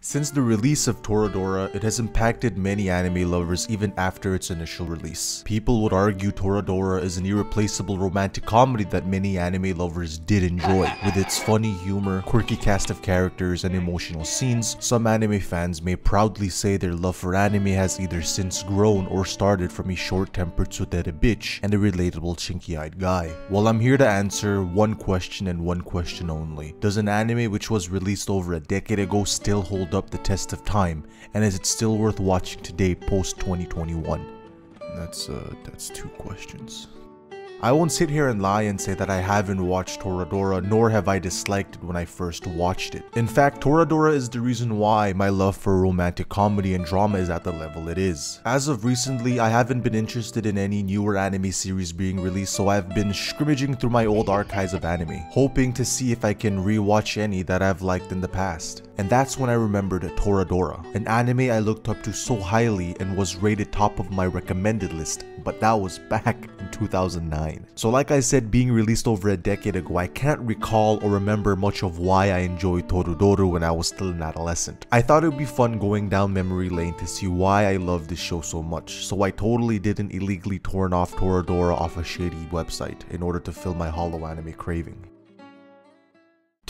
Since the release of Toradora, it has impacted many anime lovers even after its initial release. People would argue Toradora is an irreplaceable romantic comedy that many anime lovers did enjoy. With its funny humor, quirky cast of characters, and emotional scenes, some anime fans may proudly say their love for anime has either since grown or started from a short-tempered tsundere bitch and a relatable chinky-eyed guy. Well, I'm here to answer one question and one question only. Does an anime which was released over a decade ago still hold up the test of time, and is it still worth watching today post 2021? That's two questions. I won't sit here and lie and say that I haven't watched Toradora, nor have I disliked it when I first watched it. In fact, Toradora is the reason why my love for romantic comedy and drama is at the level it is. As of recently, I haven't been interested in any newer anime series being released, so I've been scrimmaging through my old archives of anime, hoping to see if I can rewatch any that I've liked in the past. And that's when I remembered Toradora, an anime I looked up to so highly and was rated top of my recommended list, but that was back in 2009. So like I said, being released over a decade ago, I can't recall or remember much of why I enjoyed Toradora when I was still an adolescent. I thought it would be fun going down memory lane to see why I love this show so much, so I totally didn't illegally torn off Toradora off a shady website in order to fill my hollow anime craving.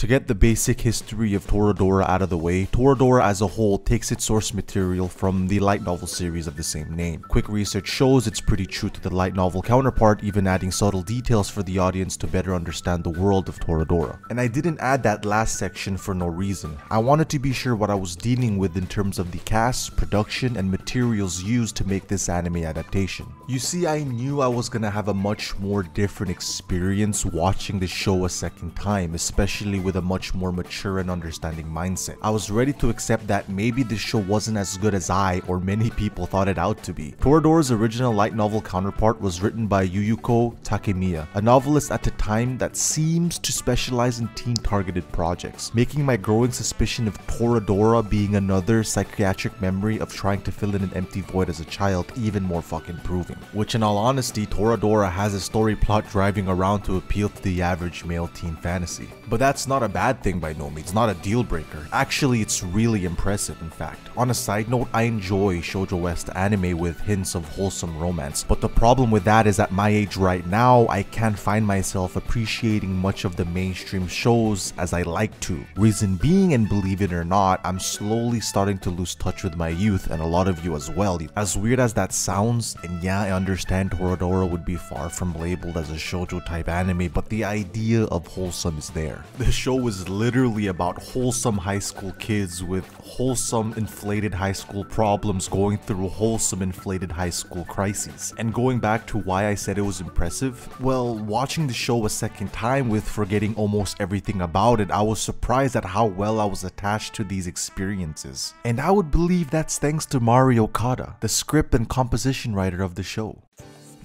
To get the basic history of Toradora out of the way, Toradora as a whole takes its source material from the light novel series of the same name. Quick research shows it's pretty true to the light novel counterpart, even adding subtle details for the audience to better understand the world of Toradora. And I didn't add that last section for no reason. I wanted to be sure what I was dealing with in terms of the cast, production, and materials used to make this anime adaptation. You see, I knew I was gonna have a much more different experience watching the show a second time, especially with a much more mature and understanding mindset. I was ready to accept that maybe this show wasn't as good as I or many people thought it out to be. Toradora's original light novel counterpart was written by Yuugure Takemiya, a novelist at the time that seems to specialize in teen-targeted projects, making my growing suspicion of Toradora being another psychiatric memory of trying to fill in an empty void as a child even more fucking proving. Which in all honesty, Toradora has a story plot driving around to appeal to the average male teen fantasy. But that's not a bad thing by no means, not a deal breaker. Actually, it's really impressive in fact. On a side note, I enjoy shoujo-esque anime with hints of wholesome romance, but the problem with that is at my age right now, I can't find myself appreciating much of the mainstream shows as I like to. Reason being, and believe it or not, I'm slowly starting to lose touch with my youth, and a lot of you as well. As weird as that sounds, and yeah, I understand Toradora would be far from labeled as a shoujo type anime, but the idea of wholesome is there. The show is literally about wholesome high school kids with wholesome inflated high school problems going through wholesome inflated high school crises. And going back to why I said it was impressive, well, watching the show a second time with forgetting almost everything about it, I was surprised at how well I was attached to these experiences. And I would believe that's thanks to Mari Okada, the script and composition writer of the show.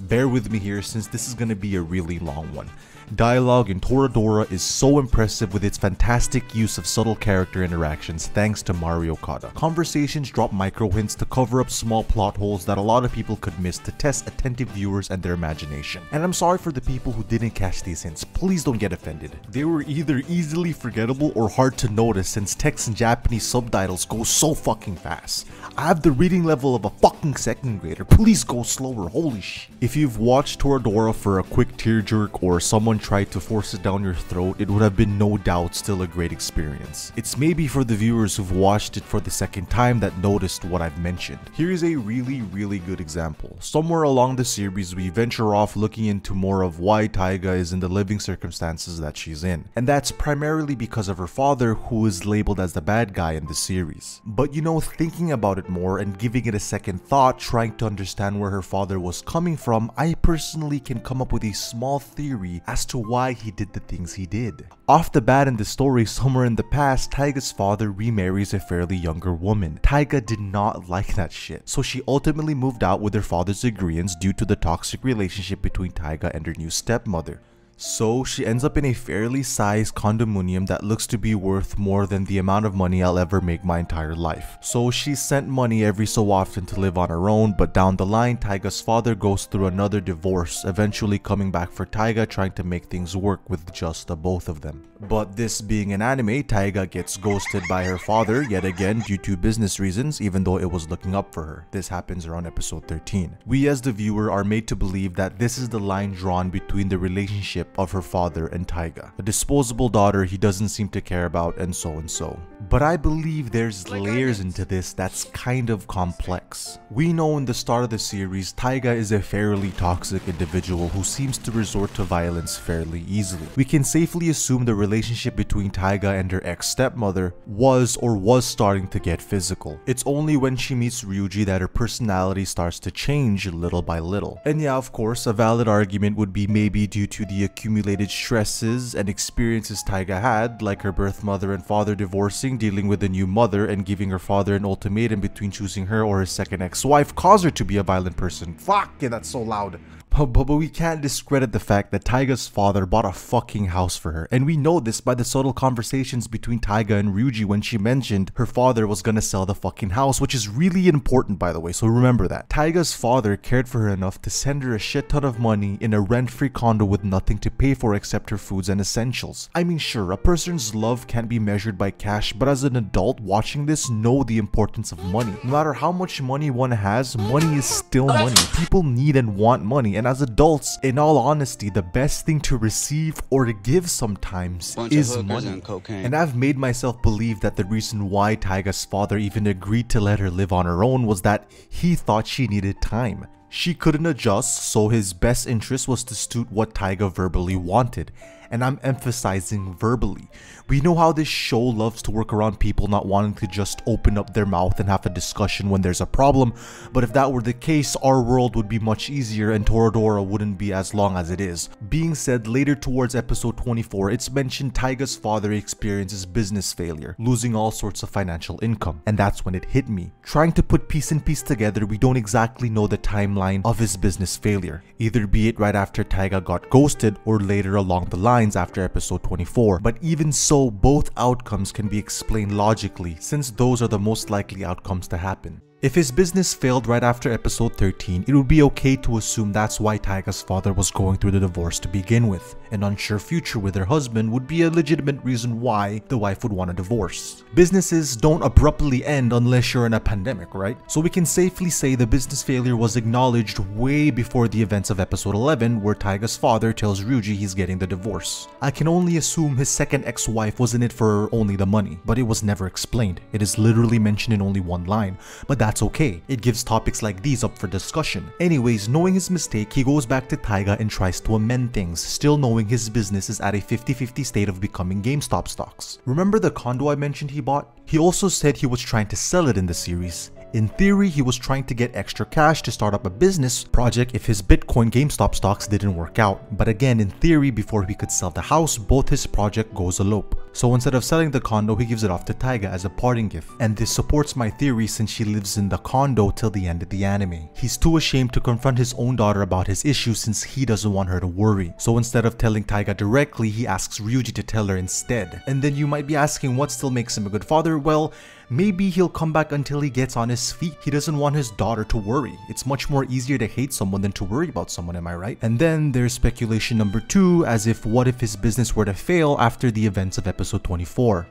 Bear with me here since this is gonna be a really long one. Dialogue in Toradora is so impressive with its fantastic use of subtle character interactions thanks to Mari Okada. Conversations drop micro hints to cover up small plot holes that a lot of people could miss to test attentive viewers and their imagination. And I'm sorry for the people who didn't catch these hints, please don't get offended. They were either easily forgettable or hard to notice since text and Japanese subtitles go so fucking fast. I have the reading level of a fucking second grader, please go slower, holy shit. If you've watched Toradora for a quick tearjerk or someone tried to force it down your throat, it would have been no doubt still a great experience. It's maybe for the viewers who've watched it for the second time that noticed what I've mentioned. Here's a really good example. Somewhere along the series, we venture off looking into more of why Taiga is in the living circumstances that she's in. And that's primarily because of her father, who is labeled as the bad guy in the series. But you know, thinking about it more and giving it a second thought, trying to understand where her father was coming from, I personally can come up with a small theory as to why he did the things he did. Off the bat in the story, somewhere in the past, Taiga's father remarries a fairly younger woman. Taiga did not like that shit, so she ultimately moved out with her father's agreement due to the toxic relationship between Taiga and her new stepmother. So she ends up in a fairly sized condominium that looks to be worth more than the amount of money I'll ever make my entire life. So she sent money every so often to live on her own, but down the line, Taiga's father goes through another divorce, eventually coming back for Taiga, trying to make things work with just the both of them. But this being an anime, Taiga gets ghosted by her father yet again due to business reasons, even though it was looking up for her. This happens around episode 13. We as the viewer are made to believe that this is the line drawn between the relationship of her father and Taiga. A disposable daughter he doesn't seem to care about, and so and so. But I believe there's layers into this that's kind of complex. We know in the start of the series, Taiga is a fairly toxic individual who seems to resort to violence fairly easily. We can safely assume the relationship between Taiga and her ex-stepmother was starting to get physical. It's only when she meets Ryuji that her personality starts to change little by little. And yeah, of course, a valid argument would be maybe due to the accumulated stresses and experiences Taiga had, like her birth mother and father divorcing, dealing with a new mother, and giving her father an ultimatum between choosing her or his second ex-wife caused her to be a violent person. Fuck yeah, that's so loud. But we can't discredit the fact that Taiga's father bought a fucking house for her, and we know this by the subtle conversations between Taiga and Ryuji when she mentioned her father was gonna sell the fucking house, which is really important by the way, so remember that. Taiga's father cared for her enough to send her a shit ton of money in a rent-free condo with nothing to pay for except her foods and essentials. I mean sure, a person's love can't be measured by cash, but as an adult watching this, know the importance of money. No matter how much money one has, money is still money. People need and want money, and as adults, in all honesty, the best thing to receive or to give sometimes is money. And I've made myself believe that the reason why Taiga's father even agreed to let her live on her own was that he thought she needed time. She couldn't adjust, so his best interest was to suit what Taiga verbally wanted. And I'm emphasizing verbally. We know how this show loves to work around people not wanting to just open up their mouth and have a discussion when there's a problem, but if that were the case, our world would be much easier and Toradora wouldn't be as long as it is. Being said, later towards episode 24, it's mentioned Taiga's father experiences business failure, losing all sorts of financial income, and that's when it hit me. Trying to put piece and piece together, we don't exactly know the timeline of his business failure, either be it right after Taiga got ghosted or later along the lines after episode 24, but even so, both outcomes can be explained logically since those are the most likely outcomes to happen. If his business failed right after episode 13, it would be okay to assume that's why Taiga's father was going through the divorce to begin with. An unsure future with her husband would be a legitimate reason why the wife would want a divorce. Businesses don't abruptly end unless you're in a pandemic, right? So we can safely say the business failure was acknowledged way before the events of episode 11 where Taiga's father tells Ryuji he's getting the divorce. I can only assume his second ex-wife was in it for only the money, but it was never explained. It is literally mentioned in only one line, but that's okay. It gives topics like these up for discussion. Anyways, knowing his mistake, he goes back to Taiga and tries to amend things, still knowing his business is at a 50-50 state of becoming GameStop stocks. Remember the condo I mentioned he bought? He also said he was trying to sell it in the series. In theory, he was trying to get extra cash to start up a business project if his Bitcoin GameStop stocks didn't work out. But again, in theory, before he could sell the house, both his project goes elope. So instead of selling the condo, he gives it off to Taiga as a parting gift. And this supports my theory since she lives in the condo till the end of the anime. He's too ashamed to confront his own daughter about his issues since he doesn't want her to worry. So instead of telling Taiga directly, he asks Ryuji to tell her instead. And then you might be asking what still makes him a good father? Well, maybe he'll come back until he gets on his feet. He doesn't want his daughter to worry. It's much more easier to hate someone than to worry about someone, am I right? And then there's speculation number 2, as if what if his business were to fail after the events of episode 24?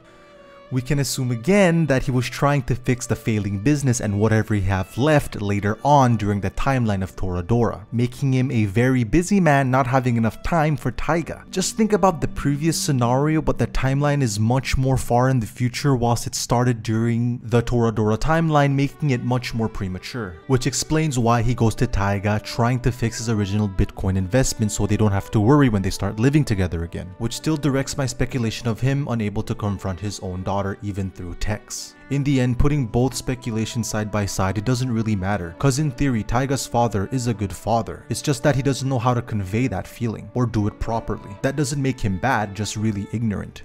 We can assume again that he was trying to fix the failing business and whatever he have left later on during the timeline of Toradora, making him a very busy man not having enough time for Taiga. Just think about the previous scenario, but the timeline is much more far in the future whilst it started during the Toradora timeline, making it much more premature. Which explains why he goes to Taiga trying to fix his original Bitcoin investment so they don't have to worry when they start living together again. Which still directs my speculation of him unable to confront his own daughter even through text. In the end, putting both speculations side by side, it doesn't really matter, cause in theory, Taiga's father is a good father. It's just that he doesn't know how to convey that feeling, or do it properly. That doesn't make him bad, just really ignorant.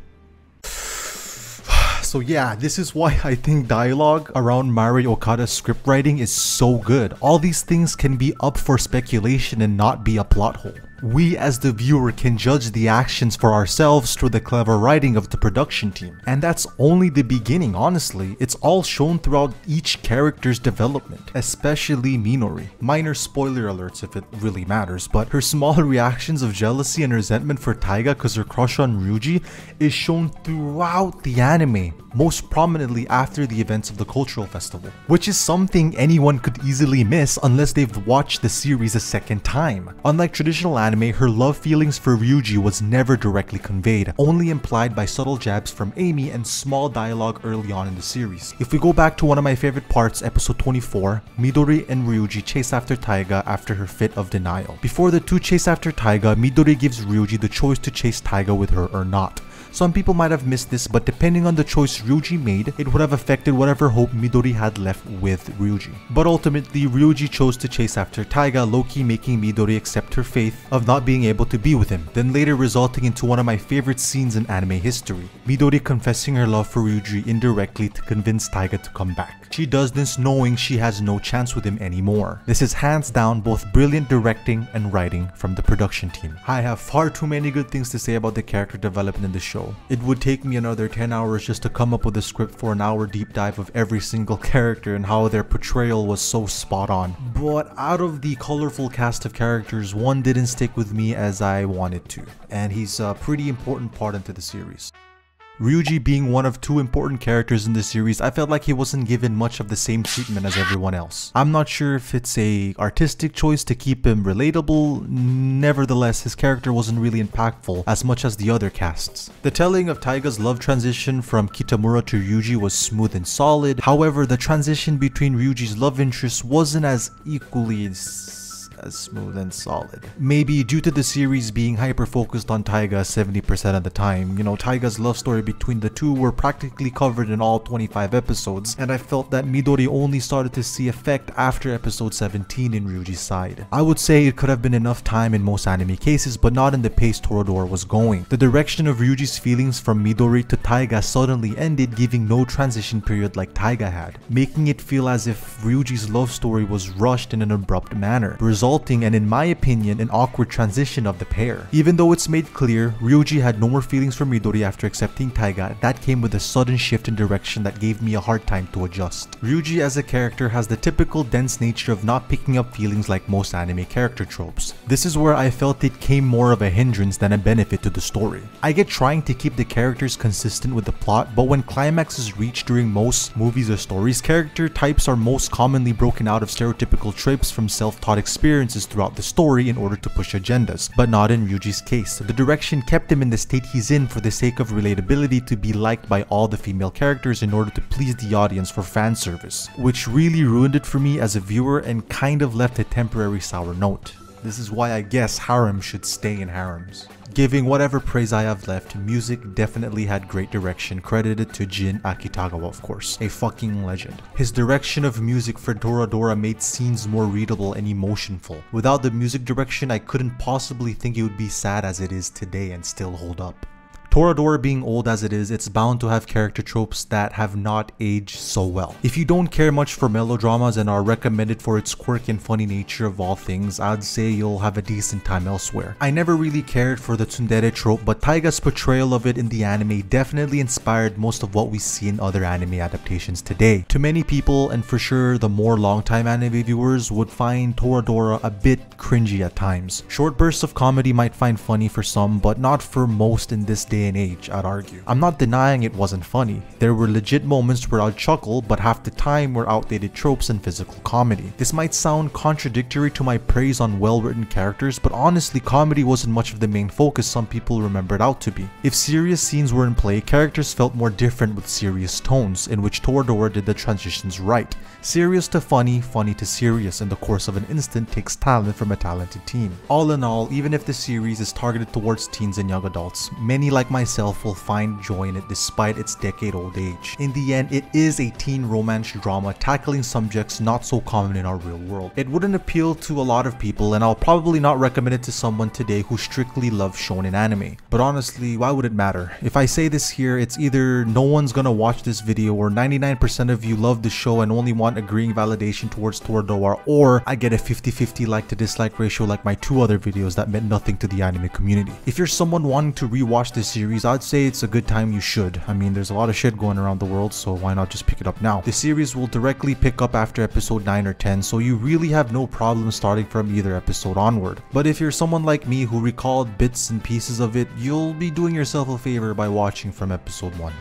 So yeah, this is why I think dialogue around Mari Okada's script writing is so good. All these things can be up for speculation and not be a plot hole. We as the viewer can judge the actions for ourselves through the clever writing of the production team. And that's only the beginning, honestly. It's all shown throughout each character's development, especially Minori. Minor spoiler alerts if it really matters, but her small reactions of jealousy and resentment for Taiga because her crush on Ryuji is shown throughout the anime, most prominently after the events of the cultural festival, which is something anyone could easily miss unless they've watched the series a second time. Unlike traditional anime, her love feelings for Ryuji was never directly conveyed, only implied by subtle jabs from Amy and small dialogue early on in the series. If we go back to one of my favorite parts, episode 24, Midori and Ryuji chase after Taiga after her fit of denial. Before the two chase after Taiga, Midori gives Ryuji the choice to chase Taiga with her or not. Some people might have missed this, but depending on the choice Ryuji made, it would have affected whatever hope Midori had left with Ryuji. But ultimately, Ryuji chose to chase after Taiga, low-key making Midori accept her fate of not being able to be with him, then later resulting into one of my favorite scenes in anime history, Midori confessing her love for Ryuji indirectly to convince Taiga to come back. She does this knowing she has no chance with him anymore. This is hands down both brilliant directing and writing from the production team. I have far too many good things to say about the character development in the show. It would take me another 10 hours just to come up with a script for an hour deep dive of every single character and how their portrayal was so spot on. But out of the colorful cast of characters, one didn't stick with me as I wanted to, and he's a pretty important part into the series. Ryuji being one of two important characters in the series, I felt like he wasn't given much of the same treatment as everyone else. I'm not sure if it's a artistic choice to keep him relatable, nevertheless his character wasn't really impactful as much as the other casts. The telling of Taiga's love transition from Kitamura to Ryuji was smooth and solid, however the transition between Ryuji's love interests wasn't as equally as smooth and solid. Maybe due to the series being hyper-focused on Taiga 70% of the time. You know, Taiga's love story between the two were practically covered in all 25 episodes, and I felt that Midori only started to see effect after episode 17 in Ryuji's side. I would say it could have been enough time in most anime cases, but not in the pace Toradora was going. The direction of Ryuji's feelings from Midori to Taiga suddenly ended, giving no transition period like Taiga had, making it feel as if Ryuji's love story was rushed in an abrupt manner, resulting and in my opinion an awkward transition of the pair. Even though it's made clear Ryuji had no more feelings for Midori after accepting Taiga, that came with a sudden shift in direction that gave me a hard time to adjust. Ryuji as a character has the typical dense nature of not picking up feelings like most anime character tropes. This is where I felt it came more of a hindrance than a benefit to the story. I get trying to keep the characters consistent with the plot, but when climax is reached during most movies or stories, character types are most commonly broken out of stereotypical tropes from self-taught experiences throughout the story in order to push agendas, but not in Ryuji's case. The direction kept him in the state he's in for the sake of relatability, to be liked by all the female characters in order to please the audience for fan service, which really ruined it for me as a viewer and kind of left a temporary sour note. This is why I guess harem should stay in harems. Giving whatever praise I have left, music definitely had great direction, credited to Jin Akitagawa of course, a fucking legend. His direction of music for Toradora made scenes more readable and emotionful. Without the music direction, I couldn't possibly think it would be sad as it is today and still hold up. Toradora being old as it is, it's bound to have character tropes that have not aged so well. If you don't care much for melodramas and are recommended for its quirky and funny nature of all things, I'd say you'll have a decent time elsewhere. I never really cared for the tsundere trope, but Taiga's portrayal of it in the anime definitely inspired most of what we see in other anime adaptations today. To many people, and for sure the more long-time anime viewers, would find Toradora a bit cringy at times. Short bursts of comedy might find funny for some, but not for most in this day and age, I'd argue. I'm not denying it wasn't funny. There were legit moments where I'd chuckle, but half the time were outdated tropes and physical comedy. This might sound contradictory to my praise on well-written characters, but honestly comedy wasn't much of the main focus some people remember it out to be. If serious scenes were in play, characters felt more different with serious tones, in which Toradora did the transitions right. Serious to funny, funny to serious in the course of an instant takes talent from a talented team. All in all, even if the series is targeted towards teens and young adults, many like myself will find joy in it despite its decade-old age. In the end, it is a teen romance drama tackling subjects not so common in our real world. It wouldn't appeal to a lot of people, and I'll probably not recommend it to someone today who strictly loves shonen anime. But honestly, why would it matter? If I say this here, it's either no one's gonna watch this video, or 99% of you love the show and only want agreeing validation towards Toradora, or I get a 50-50 like to dislike ratio like my 2 other videos that meant nothing to the anime community. If you're someone wanting to rewatch this series, I'd say it's a good time you should. I mean, there's a lot of shit going around the world, so why not just pick it up now? The series will directly pick up after episode 9 or 10, so you really have no problem starting from either episode onward. But if you're someone like me who recalled bits and pieces of it, you'll be doing yourself a favor by watching from episode 1.